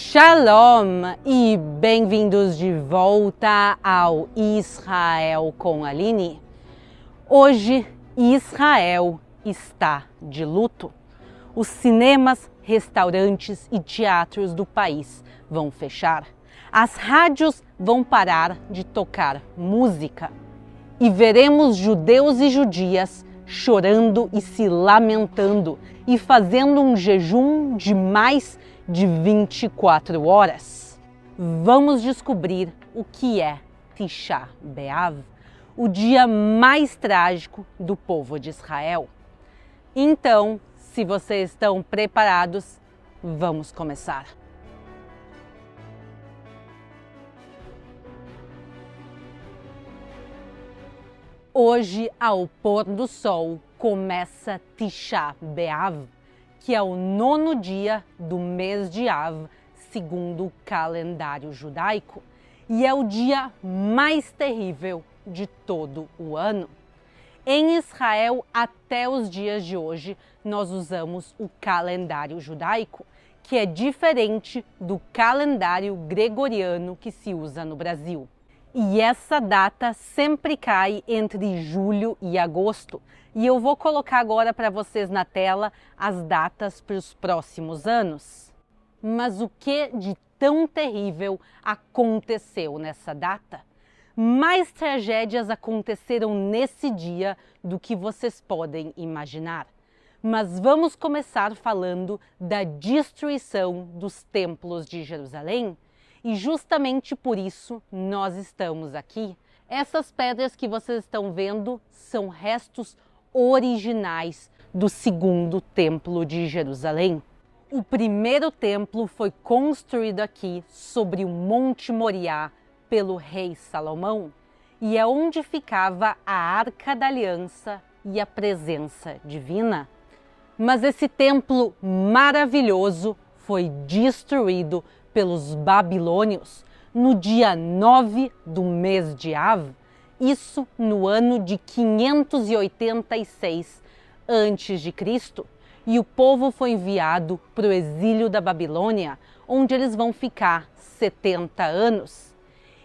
Shalom e bem-vindos de volta ao Israel com Aline. Hoje, Israel está de luto. Os cinemas, restaurantes e teatros do país vão fechar. As rádios vão parar de tocar música. E veremos judeus e judias chorando e se lamentando e fazendo um jejum de mais de 24 horas. Vamos descobrir o que é Tisha B'Av, o dia mais trágico do povo de Israel. Então, se vocês estão preparados, vamos começar. Hoje, ao pôr do sol, começa Tisha B'Av, que é o 9º dia do mês de Av, segundo o calendário judaico, e é o dia mais terrível de todo o ano. Em Israel, até os dias de hoje, nós usamos o calendário judaico, que é diferente do calendário gregoriano que se usa no Brasil. E essa data sempre cai entre julho e agosto. E eu vou colocar agora para vocês na tela as datas para os próximos anos. Mas o que de tão terrível aconteceu nessa data? Mais tragédias aconteceram nesse dia do que vocês podem imaginar. Mas vamos começar falando da destruição dos templos de Jerusalém. E justamente por isso nós estamos aqui. Essas pedras que vocês estão vendo são restos originais do segundo templo de Jerusalém. O primeiro templo foi construído aqui sobre o Monte Moriá pelo rei Salomão e é onde ficava a Arca da Aliança e a presença divina. Mas esse templo maravilhoso foi destruído pelos babilônios no dia 9 do mês de Av, isso no ano de 586 a.C., e o povo foi enviado para o exílio da Babilônia, onde eles vão ficar 70 anos.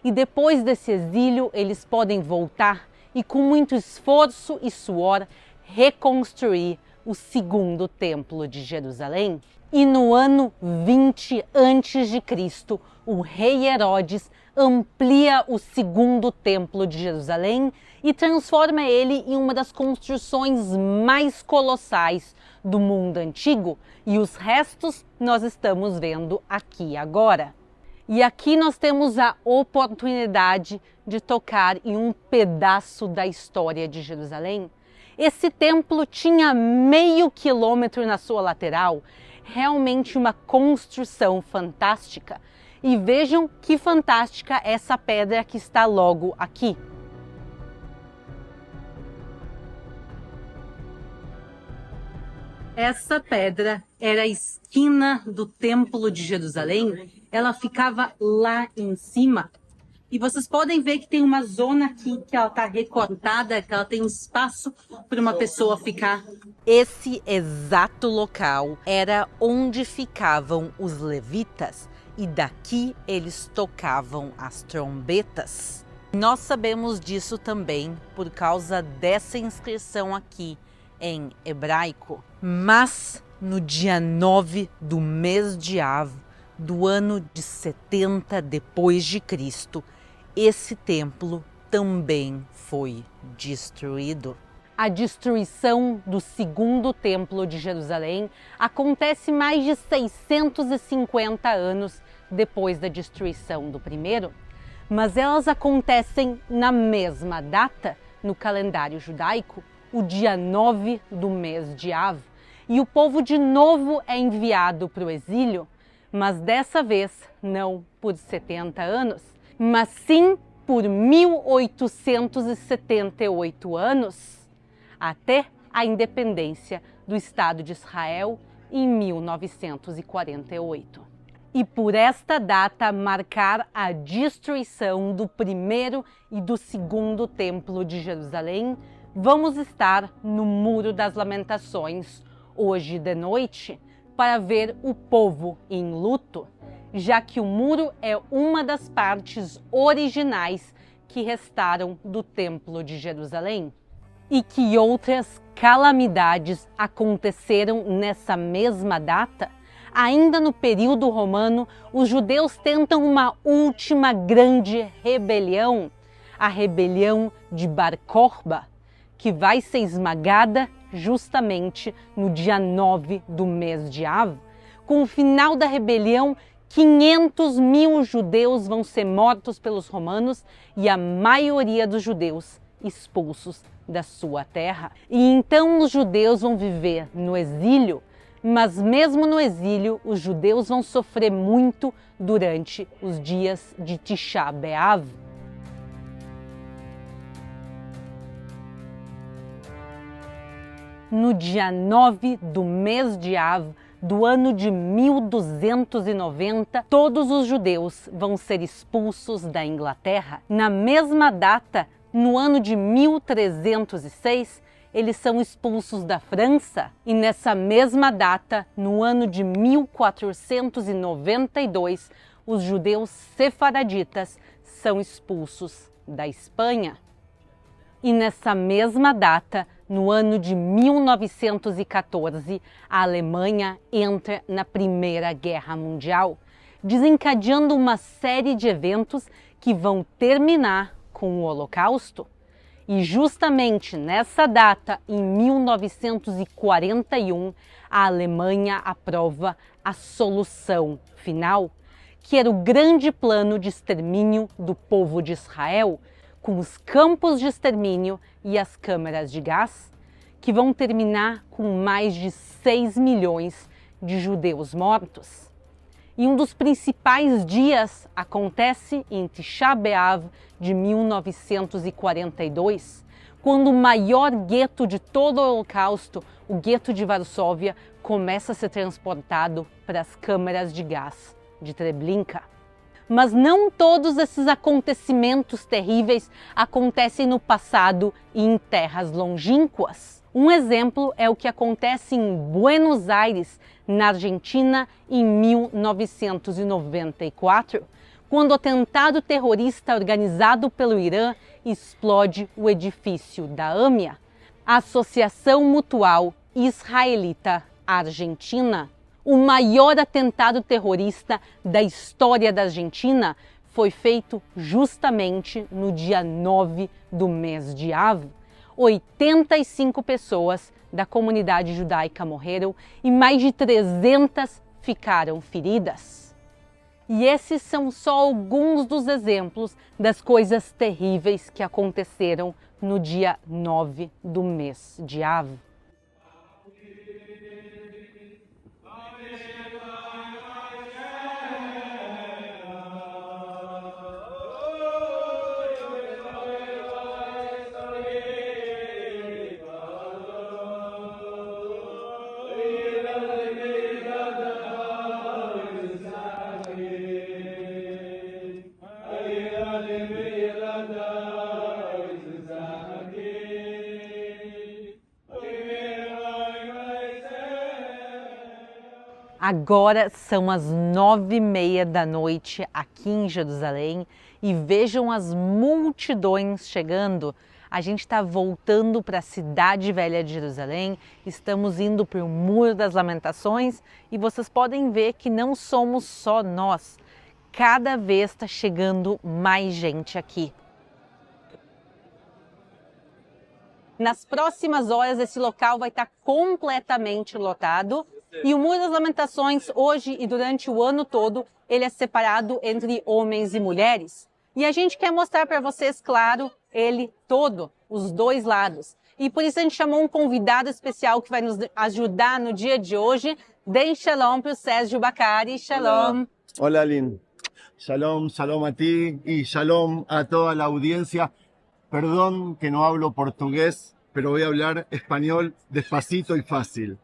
E depois desse exílio, eles podem voltar e, com muito esforço e suor, reconstruir o segundo templo de Jerusalém. E no ano 20 a.C., o rei Herodes amplia o segundo templo de Jerusalém e transforma ele em uma das construções mais colossais do mundo antigo. E os restos nós estamos vendo aqui agora. E aqui nós temos a oportunidade de tocar em um pedaço da história de Jerusalém. Esse templo tinha meio quilômetro na sua lateral, realmente uma construção fantástica. E vejam que fantástica essa pedra que está logo aqui. Essa pedra era a esquina do Templo de Jerusalém, ela ficava lá em cima. E vocês podem ver que tem uma zona aqui que ela está recortada, que ela tem um espaço para uma pessoa ficar. Esse exato local era onde ficavam os levitas e daqui eles tocavam as trombetas. Nós sabemos disso também por causa dessa inscrição aqui em hebraico. Mas no dia 9 do mês de Av, do ano de 70 depois de Cristo, esse templo também foi destruído. A destruição do segundo templo de Jerusalém acontece mais de 650 anos depois da destruição do primeiro, mas elas acontecem na mesma data no calendário judaico, o dia 9 do mês de Av, e o povo de novo é enviado para o exílio, mas dessa vez não por 70 anos, mas sim por 1878 anos, até a independência do Estado de Israel em 1948. E por esta data marcar a destruição do primeiro e do segundo templo de Jerusalém, vamos estar no Muro das Lamentações hoje de noite para ver o povo em luto. já que o muro é uma das partes originais que restaram do Templo de Jerusalém. E que outras calamidades aconteceram nessa mesma data? Ainda no período romano, os judeus tentam uma última grande rebelião, a rebelião de Bar Kokhba, que vai ser esmagada justamente no dia 9 do mês de Av. Com o final da rebelião, 500.000 judeus vão ser mortos pelos romanos e a maioria dos judeus expulsos da sua terra. E então os judeus vão viver no exílio, mas mesmo no exílio, os judeus vão sofrer muito durante os dias de Tisha B'Av. No dia 9 do mês de Av, do ano de 1290, todos os judeus vão ser expulsos da Inglaterra. Na mesma data, no ano de 1306, eles são expulsos da França. E nessa mesma data, no ano de 1492, os judeus sefaraditas são expulsos da Espanha. E nessa mesma data, no ano de 1914, a Alemanha entra na Primeira Guerra Mundial, desencadeando uma série de eventos que vão terminar com o Holocausto. E justamente nessa data, em 1941, a Alemanha aprova a solução final, que era o grande plano de extermínio do povo de Israel, com os campos de extermínio e as câmaras de gás, que vão terminar com mais de 6 milhões de judeus mortos. E um dos principais dias acontece em Tisha B'Av de 1942, quando o maior gueto de todo o Holocausto, o gueto de Varsóvia, começa a ser transportado para as câmaras de gás de Treblinka. Mas não todos esses acontecimentos terríveis acontecem no passado e em terras longínquas. Um exemplo é o que acontece em Buenos Aires, na Argentina, em 1994, quando o atentado terrorista organizado pelo Irã explode o edifício da AMIA, a Associação Mutual Israelita Argentina. O maior atentado terrorista da história da Argentina foi feito justamente no dia 9 do mês de Av. 85 pessoas da comunidade judaica morreram e mais de 300 ficaram feridas. E esses são só alguns dos exemplos das coisas terríveis que aconteceram no dia 9 do mês de Av. Agora são as 9h30 da noite aqui em Jerusalém e vejam as multidões chegando. A gente está voltando para a cidade velha de Jerusalém, estamos indo para o Muro das Lamentações e vocês podem ver que não somos só nós. Cada vez está chegando mais gente aqui. Nas próximas horas esse local vai estar completamente lotado. E o Muro das Lamentações, hoje e durante o ano todo, ele é separado entre homens e mulheres. E a gente quer mostrar para vocês, claro, ele todo, os dois lados. E por isso a gente chamou um convidado especial que vai nos ajudar no dia de hoje. Deem shalom para o Sérgio Bacari. Shalom. Hola, Lynn. Shalom, shalom a ti y shalom a toda la audiencia. Perdón que no hablo portugués, pero voy a hablar español despacito y fácil.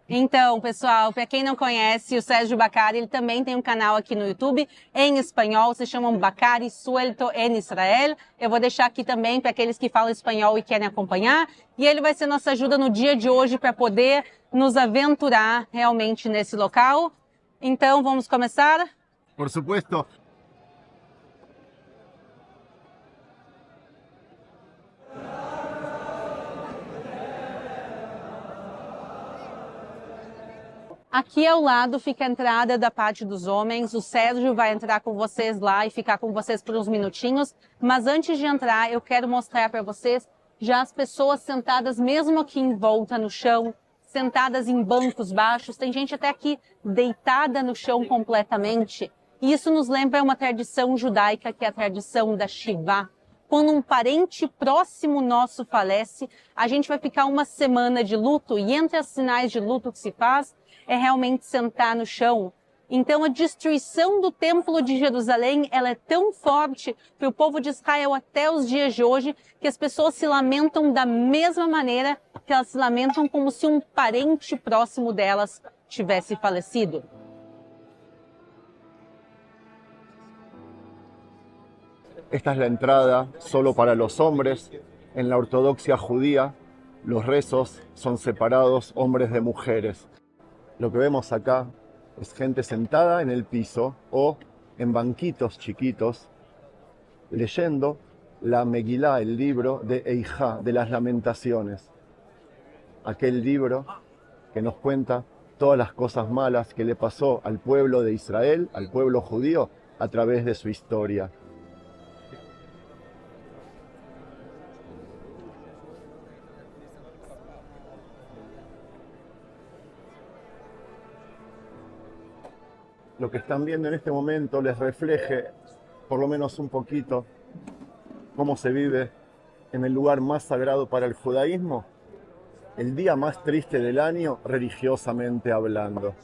Então, pessoal, para quem não conhece, o Sérgio Bacari, ele também tem um canal aqui no YouTube em espanhol, se chama Bacari Suelto en Israel. Eu vou deixar aqui também para aqueles que falam espanhol e querem acompanhar. E ele vai ser nossa ajuda no dia de hoje para poder nos aventurar realmente nesse local. Então, vamos começar? por supuesto. Aqui ao lado fica a entrada da parte dos homens. O Sérgio vai entrar com vocês lá e ficar com vocês por uns minutinhos. Mas antes de entrar, eu quero mostrar para vocês já as pessoas sentadas mesmo aqui em volta no chão, sentadas em bancos baixos. Tem gente até aqui deitada no chão completamente. E isso nos lembra uma tradição judaica, que é a tradição da Shivá. Quando um parente próximo nosso falece, a gente vai ficar uma semana de luto, e entre os sinais de luto que se faz é realmente sentar no chão. Então a destruição do Templo de Jerusalém, ela é tão forte para o povo de Israel até os dias de hoje, que as pessoas se lamentam da mesma maneira que elas se lamentam como se um parente próximo delas tivesse falecido. Esta es la entrada solo para los hombres. En la ortodoxia judía, los rezos son separados hombres de mujeres. Lo que vemos acá es gente sentada en el piso o en banquitos chiquitos leyendo la Megilá, el libro de Eijá, de las lamentaciones. Aquel libro que nos cuenta todas las cosas malas que le pasó al pueblo de Israel, al pueblo judío, a través de su historia. Lo que están viendo en este momento les refleje, por lo menos un poquito, cómo se vive en el lugar más sagrado para el judaísmo, el día más triste del año, religiosamente hablando.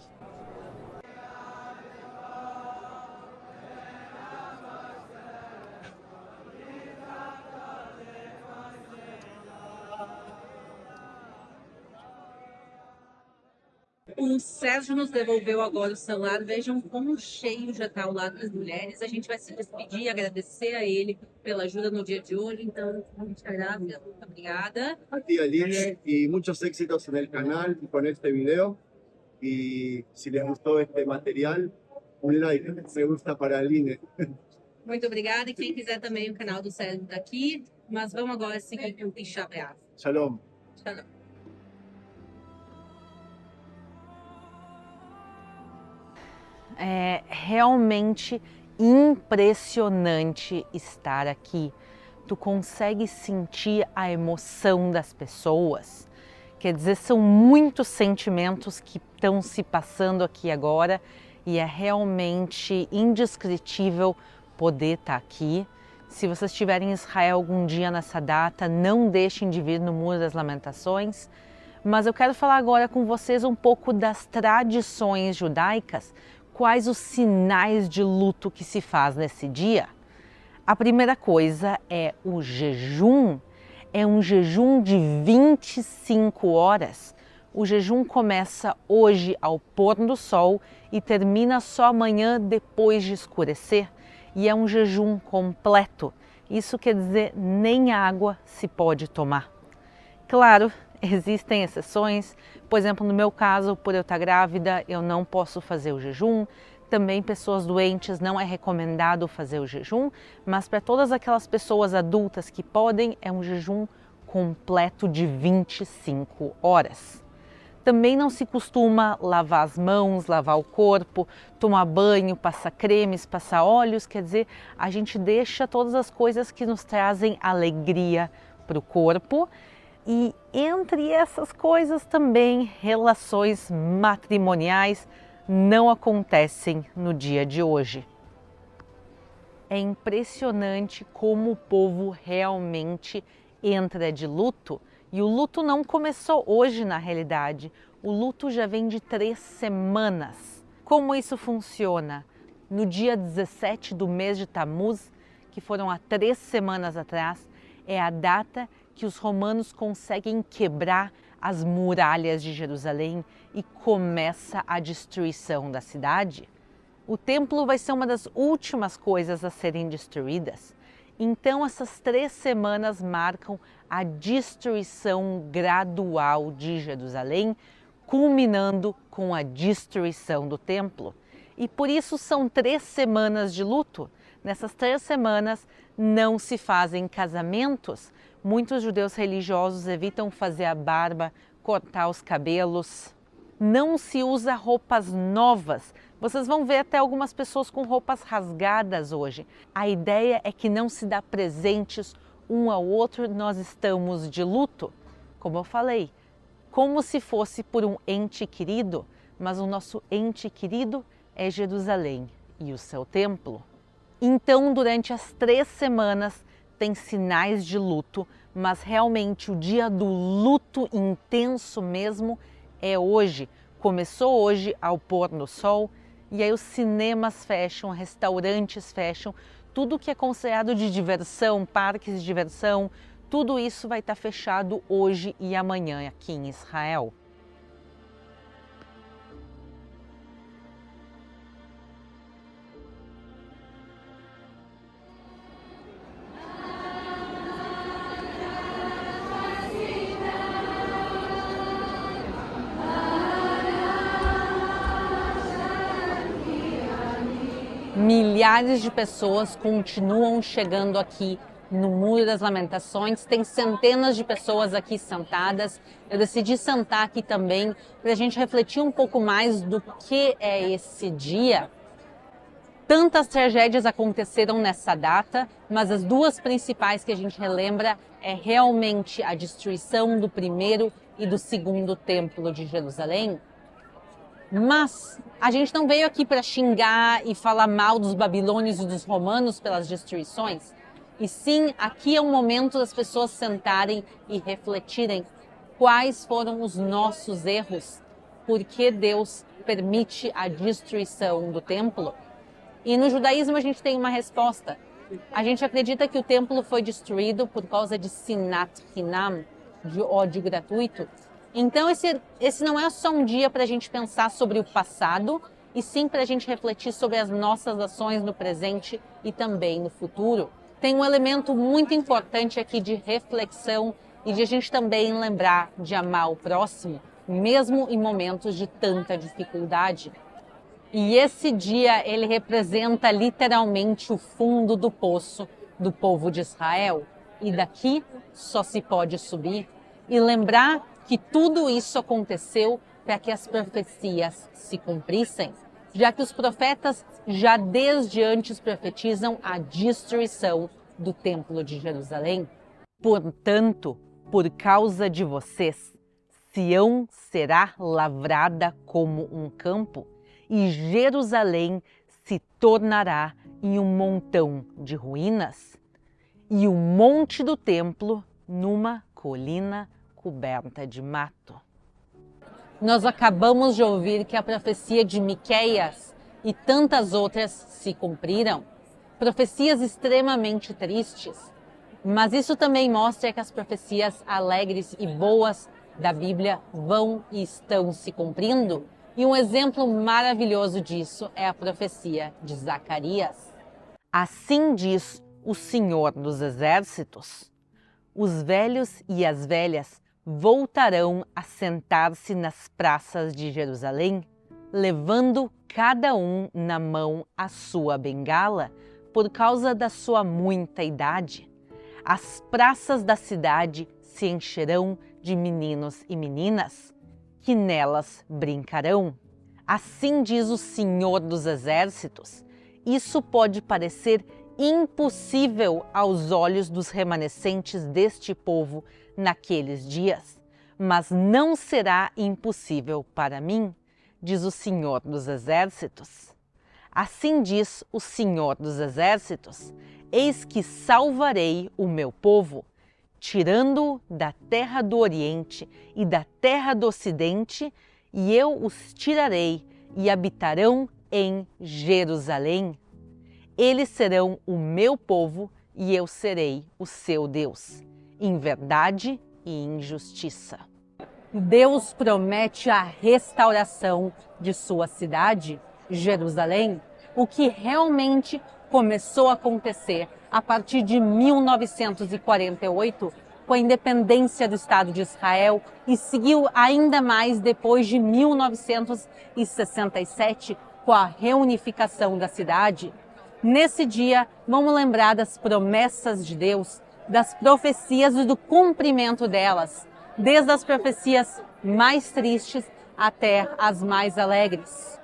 O Sérgio nos devolveu agora o celular. Vejam como cheio já está ao lado das mulheres. A gente vai se despedir, agradecer a ele pela ajuda no dia de hoje. Então, muchas gracias, muito obrigada. A ti, Aline, y muchos éxitos en el canal y con este video. Y si les gustó este material, un like, me gusta para Aline. Muito obrigada. E quem quiser também, o canal do Sérgio está aqui. Mas vamos agora seguir com o Tisha B'Av. Shalom. Shalom. É realmente impressionante estar aqui. Tu consegue sentir a emoção das pessoas. Quer dizer, são muitos sentimentos que estão se passando aqui agora e é realmente indescritível poder estar aqui. Se vocês estiverem em Israel algum dia nessa data, não deixem de vir no Muro das Lamentações. Mas eu quero falar agora com vocês um pouco das tradições judaicas. Quais os sinais de luto que se faz nesse dia? A primeira coisa é o jejum. É um jejum de 25 horas. O jejum começa hoje ao pôr do sol e termina só amanhã depois de escurecer. E é um jejum completo. Isso quer dizer, nem água se pode tomar. Claro, existem exceções. Por exemplo, no meu caso, por eu estar grávida, eu não posso fazer o jejum. Também pessoas doentes não é recomendado fazer o jejum, mas para todas aquelas pessoas adultas que podem, é um jejum completo de 25 horas. Também não se costuma lavar as mãos, lavar o corpo, tomar banho, passar cremes, passar óleos, quer dizer, a gente deixa todas as coisas que nos trazem alegria para o corpo. E entre essas coisas também, relações matrimoniais não acontecem no dia de hoje. É impressionante como o povo realmente entra de luto. E o luto não começou hoje na realidade. O luto já vem de 3 semanas. Como isso funciona? No dia 17 do mês de Tammuz, que foram há 3 semanas atrás, é a data que os romanos conseguem quebrar as muralhas de Jerusalém e começa a destruição da cidade. O templo vai ser uma das últimas coisas a serem destruídas. Então essas 3 semanas marcam a destruição gradual de Jerusalém, culminando com a destruição do templo. E por isso são 3 semanas de luto. Nessas 3 semanas não se fazem casamentos. Muitos judeus religiosos evitam fazer a barba, cortar os cabelos. Não se usa roupas novas. Vocês vão ver até algumas pessoas com roupas rasgadas hoje. A ideia é que não se dá presentes um ao outro, nós estamos de luto. Como eu falei, como se fosse por um ente querido, mas o nosso ente querido é Jerusalém e o seu templo. Então, durante as 3 semanas, tem sinais de luto, mas realmente o dia do luto intenso mesmo é hoje. Começou hoje ao pôr do sol, e aí os cinemas fecham, restaurantes fecham, tudo que é considerado de diversão, parques de diversão, tudo isso vai estar fechado hoje e amanhã aqui em Israel. Milhares de pessoas continuam chegando aqui no Muro das Lamentações. Tem centenas de pessoas aqui sentadas. Eu decidi sentar aqui também para a gente refletir um pouco mais do que é esse dia. Tantas tragédias aconteceram nessa data, mas as 2 principais que a gente relembra é realmente a destruição do primeiro e do segundo templo de Jerusalém. Mas a gente não veio aqui para xingar e falar mal dos babilônios e dos romanos pelas destruições. E sim, aqui é um momento das pessoas sentarem e refletirem quais foram os nossos erros, por que Deus permite a destruição do templo. E no judaísmo a gente tem uma resposta. A gente acredita que o templo foi destruído por causa de sinat hinam, de ódio gratuito. Então esse não é só um dia para a gente pensar sobre o passado, e sim para a gente refletir sobre as nossas ações no presente e também no futuro. Tem um elemento muito importante aqui de reflexão e de a gente também lembrar de amar o próximo, mesmo em momentos de tanta dificuldade. E esse dia ele representa literalmente o fundo do poço do povo de Israel. E daqui só se pode subir e lembrar que tudo isso aconteceu para que as profecias se cumprissem, já que os profetas já desde antes profetizam a destruição do Templo de Jerusalém. Portanto, por causa de vocês, Sião será lavrada como um campo, e Jerusalém se tornará em um montão de ruínas, e o monte do templo numa colina coberta de mato. Nós acabamos de ouvir que a profecia de Miqueias e tantas outras se cumpriram. Profecias extremamente tristes, mas isso também mostra que as profecias alegres e boas da Bíblia vão e estão se cumprindo. E um exemplo maravilhoso disso é a profecia de Zacarias. Assim diz o Senhor dos Exércitos: os velhos e as velhas voltarão a sentar-se nas praças de Jerusalém, levando cada um na mão a sua bengala, por causa da sua muita idade. As praças da cidade se encherão de meninos e meninas, que nelas brincarão. Assim diz o Senhor dos Exércitos. Isso pode parecer impossível aos olhos dos remanescentes deste povo naqueles dias, mas não será impossível para mim, diz o Senhor dos Exércitos. Assim diz o Senhor dos Exércitos: eis que salvarei o meu povo, tirando-o da terra do Oriente e da terra do Ocidente, e eu os tirarei e habitarão em Jerusalém. Eles serão o meu povo e eu serei o seu Deus, em verdade e em justiça. Deus promete a restauração de sua cidade, Jerusalém, o que realmente começou a acontecer a partir de 1948, com a independência do Estado de Israel, e seguiu ainda mais depois de 1967, com a reunificação da cidade, nesse dia vamos lembrar das promessas de Deus, das profecias e do cumprimento delas, desde as profecias mais tristes até as mais alegres.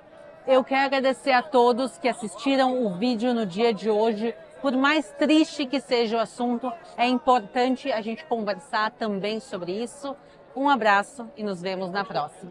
Eu quero agradecer a todos que assistiram o vídeo no dia de hoje. Por mais triste que seja o assunto, é importante a gente conversar também sobre isso. Um abraço e nos vemos na próxima.